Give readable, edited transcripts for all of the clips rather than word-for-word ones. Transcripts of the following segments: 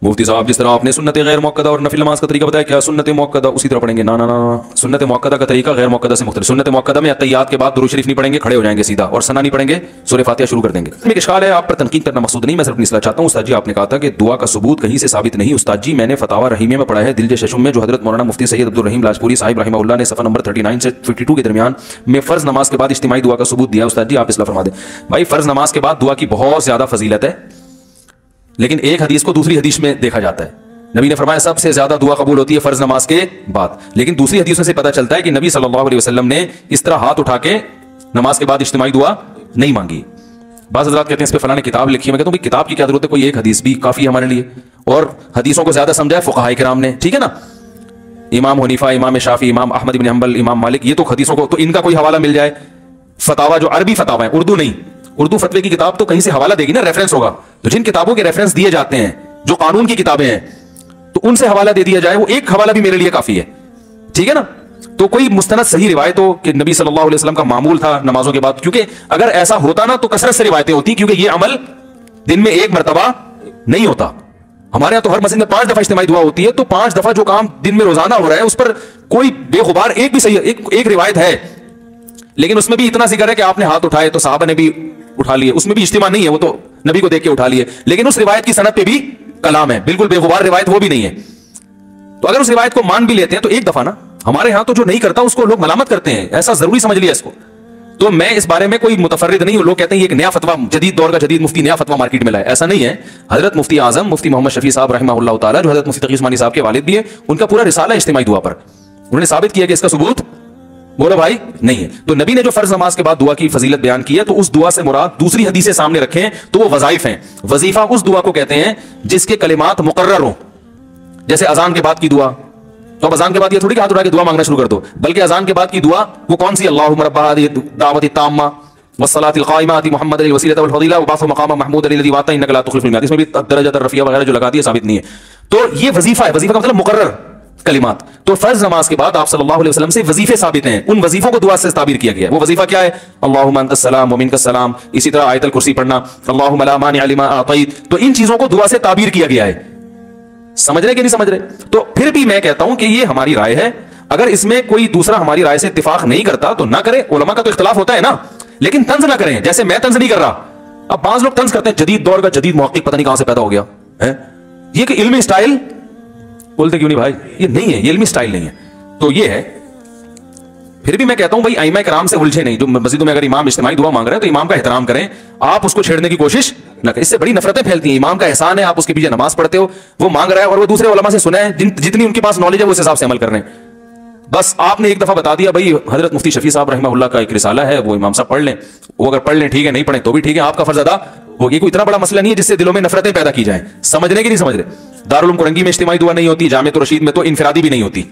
मुफ्ती साहब जिस तरह आपने सुन्नत गैर मुअक्कदा और नफिल नमाज का तरीका बताया, क्या सुन्नत मुअक्कदा उसी तरह पढ़ेंगे? ना ना ना, सुन्नत मुअक्कदा का तरीका गैर मुअक्कदा से मुख्तलिफ। सुन्नत मुअक्कदा में अत्तहियात के बाद दुरूद शरीफ नहीं पढ़ेंगे, खड़े हो जाएंगे सीधा, और सना नहीं पढ़ेंगे, सूरह फातिहा शुरू कर देंगे। एक इश्काल है, आप पर तनकीद करना मकसूद नहीं, मैं सिर्फ इसलिए चाहता हूँ। उस्ताद जी आपने कहा था कि दुआ का सबूत कहीं से साबित नहीं। उस्ताद जी मैंने फतावा रहीमिया में पढ़ा है, दिल शशुम में, जो हजरत मौलाना मुफ्ती सैयद अब्दुल रहीम लाजपुरी साहिब रहमहुल्लाह ने सफ़ा नंबर 39 से 52 के दरमियान में फ़र्ज नमाज के बाद इज्तिमाई दुआ का सबूत दिया। उस्ताद जी आप इस्लाह फरमा दें। भाई फ़र्ज नमाज के बाद दुआ की बहुत ज़्यादा फजीलत है, लेकिन एक हदीस को दूसरी हदीस में देखा जाता है। नबी ने फरमाया सबसे ज्यादा दुआ कबूल होती है फर्ज नमाज के बाद, लेकिन दूसरी हदीसों से पता चलता है कि नबी सल्लल्लाहु अलैहि वसल्लम ने इस तरह हाथ उठा के नमाज के बाद इज्तिमाई दुआ नहीं मांगी। बाज़ हज़रात कहते हैं इस पे फलाने किताब लिखी है। मैं कहता हूँ भाई किताब की क्या जरूरत है, कोई एक हदीस भी काफी हमारे लिए, और हदीसों को ज्यादा समझा है फुक़हा किराम ने, ठीक है ना। इमाम हनीफा, इमाम शाफी, इमाम अहमद इब्न हंबल, इमाम मालिक, ये तो हदीसों को, तो इनका कोई हवाला मिल जाए, फतावा जो अरबी फतावा है, उर्दू नहीं, उर्दू फतवे की किताब तो कहीं से हवाला देगी ना, रेफरेंस होगा। तो जिन किताबों के रेफरेंस दिए जाते हैं, जो कानून की किताबें हैं, तो उनसे हवाला दे दिया जाए, वो एक हवाला भी मेरे लिए काफी है, ठीक है ना। तो कोई मुस्तनद सही रिवायत हो कि नबी सल्लल्लाहु अलैहि वसल्लम का मामूल था नमाजों के बाद, क्योंकि अगर ऐसा होता ना तो कसरत से रिवायतें होती, क्योंकि ये अमल दिन में एक मरतबा नहीं होता। हमारे यहां तो हर मस्जिद में 5 दफा इज्तिमाई दुआ होती है, तो 5 दफा जो काम दिन में रोजाना हो रहा है उस पर कोई बेखुबार एक भी सही एक रिवायत है, लेकिन उसमें भी इतना जिक्र है कि आपने हाथ उठाए तो साहबा ने भी उठा लिए, उसमें भी इज्तिमा नहीं है, वो तो नबी को देख के उठा लिए, लेकिन उस रिवायत की सनद पे भी कलाम है, बिल्कुल बेगुबार रिवायत वो भी नहीं है। तो अगर उस रिवायत को मान भी लेते हैं तो एक दफा ना, हमारे यहां तो जो नहीं करता उसको लोग मलामत करते हैं, ऐसा जरूरी समझ लिया इसको। तो मैं इस बारे में कोई मुतफर्रिद नहीं हूं। लोग कहते हैं ये एक नया फतवा, जदीद दौर का जदीद मुफ्ती नया फतवा मार्केट में लाए, ऐसा नहीं है। हजरत मुफ्ती आजम मुफ्ती मोहम्मद शफी साहब रहमहुल्लाह ताला, जो हजरत मुफ्ती तकी उस्मानी साहब के वालिद भी है, उनका पूरा रिसाला इज्तिमाई दुआ पर, उन्होंने साबित किया कि इसका सबूत बोलो भाई नहीं है। तो नबी ने जो फर्ज नमाज के बाद दुआ की फजीलत बयान की है, तो उस दुआ से मुराद दूसरी हदीसें सामने रखें तो वो वज़ाइफ हैं। वजीफा उस दुआ को कहते हैं जिसके कलिमात मुकर्रर हो, जैसे अजान के बाद की दुआ। तो अब अजान के बाद ये थोड़ी हाथ उठा के दुआ मांगना शुरू कर दो, बल्कि अजान के बाद की दुआ वो कौन सी? अल्लाहुम्मा रब्ब हाज़िहि दावति ताम्मा वस्सलातिल क़ाइमति मुहम्मदिल वसीलता वल फ़ज़ीला व बअ्सहु मक़ामन महमूदन लज़ी वअदतहु इन्नका ला तुख़्लिफ़ुल मियाद। इसमें भी दरजतुर रफ़िया वगैरह जो लगाती है साबित नहीं है। तो ये वजीफा है, वजीफा का मतलब मुकर्रर कलिमात। तो फर्ज नमाज के बाद आप सल्लल्लाहु अलैहि वसल्लम से वजीफे साबित हैं, उन वजीफों को दुआ से ताबीर किया गया है। वो वजीफा क्या है? अल्लाहुम्मा अंतस सलाम व मिनकस सलाम, इसी तरह आयतुल कुर्सी पढ़ना, अल्लाहुम्मा ला मानिअ लिमा अतैत। तो इन चीजों को दुआ से ताबीर किया गया है। समझ रहे कि नहीं समझ रहे? तो फिर भी मैं कहता हूं कि ये हमारी राय है, अगर इसमें कोई दूसरा हमारी राय से इत्तिफाक नहीं करता तो ना करे। उलमा का तो इख्तिलाफ होता है ना, लेकिन तंज ना करें, जैसे मैं तंज नहीं कर रहा। अब बाज लोग तंज करते हैं, जदीद दौर का जदीद मुहक्किक पता नहीं कहां से पैदा हो गया है, ये कि इल्मी स्टाइल बोलते क्यों नहीं भाई? ये नहीं है, ये इल्मी स्टाइल नहीं है। तो ये है। फिर भी मैं कहता हूं भाई आइमा कराम से उलझे नहीं। जो मस्जिदों में अगर इमाम इज्तिमाई दुआ मांग रहे हैं तो इमाम का एहतराम करें, आप उसको छेड़ने की कोशिश न करें। इससे बड़ी नफरतें फैलती हैं। इमाम का एहसान है, आप उसके पीछे नमाज पढ़ते हो, वो मांग रहा है और वो दूसरे उलमा से सुना है, जितनी उनके पास नॉलेज है वो उस हिसाब से अमल कर रहे हैं। बस आपने एक दफा बता दिया भाई हजरत मुफ्ती शफी साहब रहमहुल्लाह का एक रिसाला है, वो इमाम साहब पढ़ लें, वो अगर पढ़ लें ठीक है, नहीं पढ़े तो भी ठीक है, आपका फर्ज अदा हो। ये कोई इतना बड़ा मसला नहीं है जिससे दिलों में नफरतें पैदा की जाएं। समझने की नहीं समझ रहे? दारुल उलूम कुरंगी में इज्तिमाई दुआ नहीं होती, जामे तो रशीद में तो इनफरादी भी नहीं होती।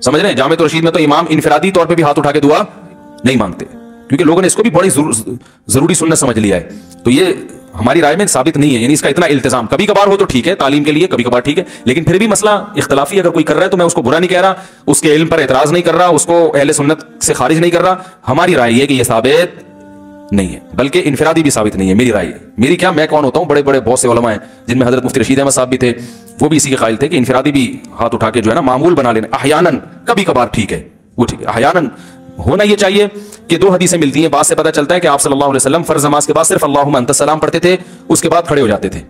समझ रहे हैं? जामे तो रशीद में तो इमाम इनफरादी तौर पे भी हाथ उठा के दुआ नहीं मांगते, क्योंकि लोगों ने इसको भी बड़ी जरूरी सुन्नत समझ लिया है। तो ये हमारी राय में साबित नहीं है, यानी इसका इतना इल्तिजाम कभी कभार हो तो ठीक है, तालीम के लिए कभी कभार ठीक है, लेकिन फिर भी मसला इख्तलाफी अगर कोई कर रहा है तो मैं उसको बुरा नहीं कह रहा, उसके इल्म पर एतराज नहीं कर रहा, उसको अहले सुन्नत से खारिज नहीं कर रहा। हमारी राय है कि यह साबित नहीं है, बल्कि इनफरादी भी साबित नहीं है। मेरी राय है। मेरी क्या, मैं कौन होता हूँ? बड़े बड़े बहुत से उलमा हैं, जिनमें हजरत मुफ्ती रशीद अहमद साहब भी थे, वो भी इसी के कायल थे कि इनफरादी भी हाथ उठा के जो है ना मामूल बना लेना, अहयानन कभी कभार ठीक है, वो ठीक है। अहयानन होना ये चाहिए कि 2 हदीसें मिलती हैं, बात से पता चलता है कि आप सल्लल्लाहु अलैहि वसल्लम फर्ज नमाज के बाद सिर्फ अल्लाहुम्मा अंतस सलाम पढ़ते थे, उसके बाद खड़े हो जाते थे,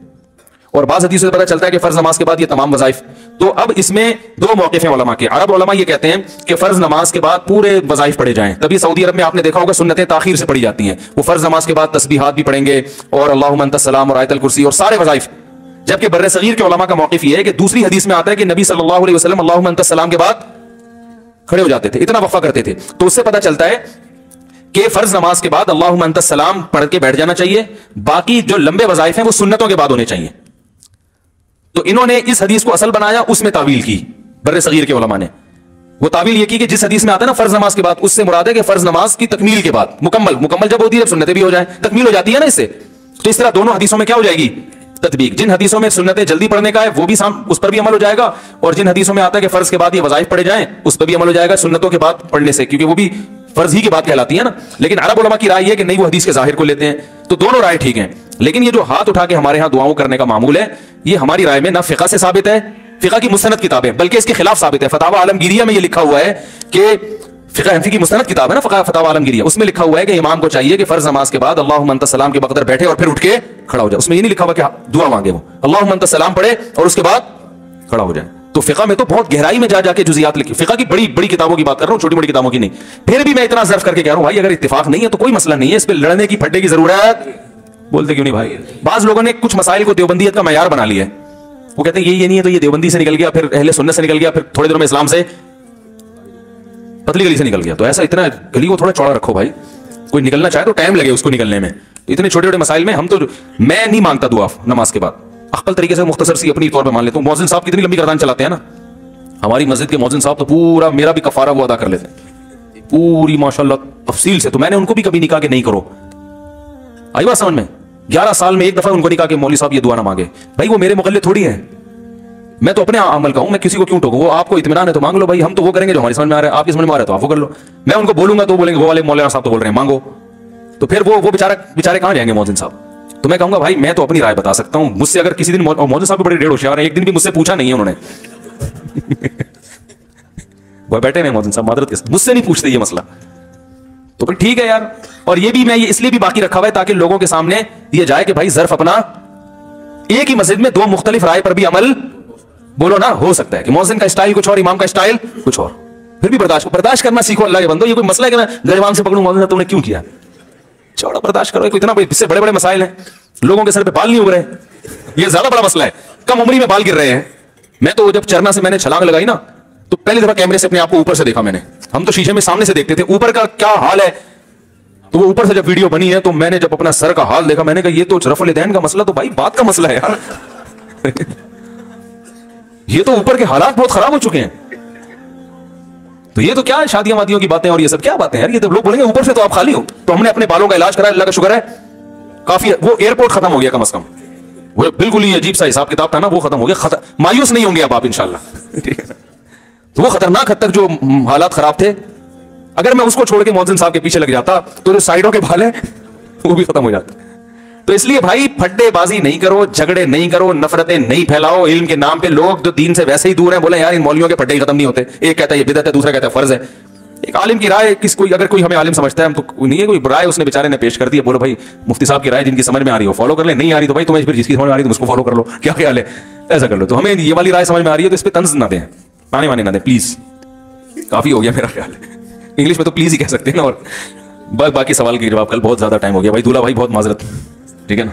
और बाज़ हदीसों से पता चलता है कि फर्ज नमाज के बाद ये तमाम वज़ाइफ। तो अब इसमें 2 मौक़िफ़ हैं उलमा के। अरब उलमा ये कहते हैं कि फर्ज नमाज के बाद पूरे वज़ाइफ पढ़े जाएं, तभी सऊदी अरब में आपने देखा होगा सुन्नतें ताखीर से पढ़ी जाती हैं। वो फर्ज नमाज के बाद तस्बीहात भी पढ़ेंगे और अल्लाहुम्मा अंतस सलाम और आयतुल कुर्सी और सारे वज़ाइफ। जबकि बर्रे सगीर के उलमा का मौक़िफ़ ये है कि दूसरी हदीस में आता है कि नबी सल्लल्लाहु अलैहि वसल्लम अल्लाहुम्मा अंतस सलाम के बाद खड़े हो जाते थे, इतना वफ़ा करते थे। तो उससे पता चलता है कि फर्ज नमाज के बाद अल्लाहुम्मा अंतस सलाम पढ़ के बैठ जाना चाहिए, बाकी जो लंबे वज़ाइफ हैं वो सुन्नतों के बाद होने चाहिए। तो इन्होंने इस हदीस को असल बनाया, उसमें तावील की बर्रे सगीर के उलमा ने। वो तावील ये की कि जिस हदीस में आता है ना फर्ज नमाज के बाद, उससे मुराद है कि फर्ज नमाज की तकमील के बाद, मुकम्मल जब होती है जब सुन्नतें भी हो जाए, तकमील हो जाती है ना इससे। तो इस तरह दोनों हदीसों में क्या हो जाएगी? तत्बीक। जिन हदीसों में सुन्नतें जल्दी पढ़ने का है वो भी उस पर भी अमल हो जाएगा, और जिन हदीसों में आता है कि फर्ज के बाद ये वज़ाइफ पढ़े जाएं उस पर भी अमल हो जाएगा सुन्नतों के बाद पढ़ने से, क्योंकि वो भी फर्ज ही की बात कहलाती है ना। लेकिन अरब उलमा की राय है कि नहीं, वो हदीस के जाहिर को लेते हैं, तो दोनों राय ठीक हैं। लेकिन ये जो हाथ उठा के हमारे यहाँ दुआओं करने का मामूल है, ये हमारी राय में ना फिका से साबित है, फिका की मुस्तनद किताबें, बल्कि इसके खिलाफ साबित है। फतावा आलमगीरिया में ये लिखा हुआ है कि फिका हनफी की मुस्तनद किताब है ना, फतावा आलमगीरिया, उसमें लिखा हुआ है कि इमाम को चाहिए कि फर्ज नमाज के बाद अल्लाहुम्मा अंता सलाम के बगैर बैठे और फिर उठ के खड़ा हो जाए। उसमें ये नहीं लिखा हुआ कि दुआ मांगे, वो अल्लाहुम्मा अंता सलाम पढ़े और उसके बाद खड़ा हो जाए। तो फिका में तो बहुत गहराई में जा जाके जुजियात लिखी, फिका की बड़ी बड़ी किताबों की बात कर रहा हूं, छोटी बड़ी किताबों की नहीं। फिर भी मैं इतना सर्व करके कह रहा हूं भाई, अगर इत्तेफाक नहीं है तो कोई मसला नहीं है, इस पे लड़ने की फड्डे की जरूरत बोलते क्यों नहीं भाई। बाज लोगों ने कुछ मसाइल को देवबंदियत का मयार बना लिया है, वो कहते हैं ये नहीं है तो ये देवबंदी से निकल गया, फिर अहले सुन्नत से निकल गया, फिर थोड़े दिनों में इस्लाम से पतली गली से निकल गया। तो ऐसा इतना गली को थोड़ा चौड़ा रखो भाई, कोई निकलना चाहे तो टाइम लगे उसको निकलने में। इतने छोटे छोटे मसाइल में हम तो, मैं नहीं मांगता दुआ नमाज के बाद, अक्ल तरीके से मुख्तसर सी अपनी तौर पे मान लेता हूँ। मौज़िन साहब कितनी लंबी गर्दान चलाते हैं ना, हमारी मस्जिद के मौज़िन साहब तो पूरा मेरा भी कफारा वो अदा कर लेते हैं पूरी माशाल्लाह तफसील से। तो मैंने उनको भी कभी नहीं कहा कि नहीं करो, आई बात समझ में। 11 साल में एक दफा उनको नहीं कहा कि मौलवी साहब ये दुआ ना मांगे। भाई वो मेरे मुक़ल्लिद थोड़ी है, मैं तो अपने अमल का हूं, मैं किसी को क्यों टोकूं। वो आपको इत्मीनान है तो मांग लो भाई, हम तो वो करेंगे जो हमारी समझ में आ रहा है, आपकी समझ में आ रहा है तो आप वो कर लो। मैं उनको बोलूंगा तो बोलेंगे वो वाले मौलाना साहब तो बोल रहे हैं मांगो, तो फिर वो बेचारे कहां जाएंगे मौज़िन साहब। तो मैं कहूंगा भाई मैं तो अपनी राय बता सकता हूं। मुझसे अगर किसी दिन, मौज़िन साहब भी बड़े डेढ़ होशियार हैं, एक दिन भी मुझसे पूछा नहीं है उन्होंने वो बैठे नहीं मौज़िन साहब मादरत के साथ, मुझसे नहीं पूछते ये मसला। तो फिर ठीक है यार। और ये भी मैं ये इसलिए भी बाकी रखा हुआ है ताकि लोगों के सामने ये जाए कि भाई ज़र्फ अपना, एक ही मस्जिद में दो मुख्तलिफ राय पर भी अमल बोलो ना हो सकता है कि मौज़िन का स्टाइल कुछ और, इमाम का स्टाइल कुछ और, फिर भी बर्दाश्त करना सीखो अल्लाह के बंदो। ये कोई मसला है कि मैं गरिबान से पकड़ूं मौज़िन तुमने क्यों किया, चौड़ा बर्दाश्त करो। इतना इससे बड़े बड़े मसाइल हैं, लोगों के सर पे बाल नहीं उग रहे, ये ज्यादा बड़ा मसला है। कम उम्री में बाल गिर रहे हैं। मैं तो जब चरना से मैंने छलांग लगाई ना, तो पहली दफा कैमरे से अपने आप को ऊपर से देखा मैंने। हम तो शीशे में सामने से देखते थे ऊपर का क्या हाल है, तो वो ऊपर से जब वीडियो बनी है तो मैंने जब अपना सर का हाल देखा, मैंने कहा ये तो रफ़ुल यदैन का मसला, तो भाई बात का मसला है यार ये तो ऊपर के हालात बहुत खराब हो चुके हैं। तो ये तो क्या है, शादियां वादियों की बातें और ये सब क्या बातें हैं यार। ये तो लोग बोलेंगे ऊपर से तो आप खाली हो। तो हमने अपने बालों का इलाज करा, अल्लाह का शुक्र है काफी, वो एयरपोर्ट खत्म हो गया कम से कम, वो बिल्कुल ही अजीब सा हिसाब किताब था ना, वो खत्म हो गया। मायूस नहीं होंगे अब आप इंशाल्लाह ठीक है। तो वो खतरनाक हद तक जो हालात खराब थे, अगर मैं उसको छोड़ के मौज़िन साहब के पीछे लग जाता तो जो साइडों के बाल है वो भी खत्म हो जाते। तो इसलिए भाई फड्डेबाजी नहीं करो, झगड़े नहीं करो, नफरतें नहीं फैलाओ। इल्म के नाम पे लोग जो दीन से वैसे ही दूर हैं बोले यार इन मौलवियों के फड्डे ही खत्म नहीं होते, एक कहता है ये बिदअत है, दूसरा कहता है फर्ज है। एक आलिम की राय अगर कोई हमें आलिम समझता है, हम तो नहीं है, कोई राय उसने बेचारे ने पेश कर दी है, बोलो भाई मुफ्ती साहब की राय जिनकी समझ में आ रही हो फॉलो कर ले, नहीं आ रही तो भाई तुम्हें फिर जिसकी समझ में आ रही है तुम उसको फॉलो कर लो, क्या ख्याल है, ऐसा कर लो। तो हमें ये वाली राय समझ में आ रही है तो इस पर तंज ना दें, आने वाने ना दें प्लीज। काफी हो गया मेरा ख्याल है, इंग्लिश में तो प्लीज ही कह सकते हैं ना। और बाकी सवाल के जवाब, कल बहुत ज्यादा टाइम हो गया भाई, दूल्हा भाई बहुत माजरत, ठीक है ना।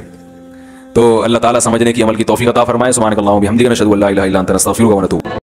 तो अल्लाह ताला समझने की अमल की तौफीक अता फरमाए। सुभानक अल्लाहुम्मा व बिहम्दिका नशहदु अल्ला इलाहा इल्ला अंता नस्तगफिरुका व नतूबु।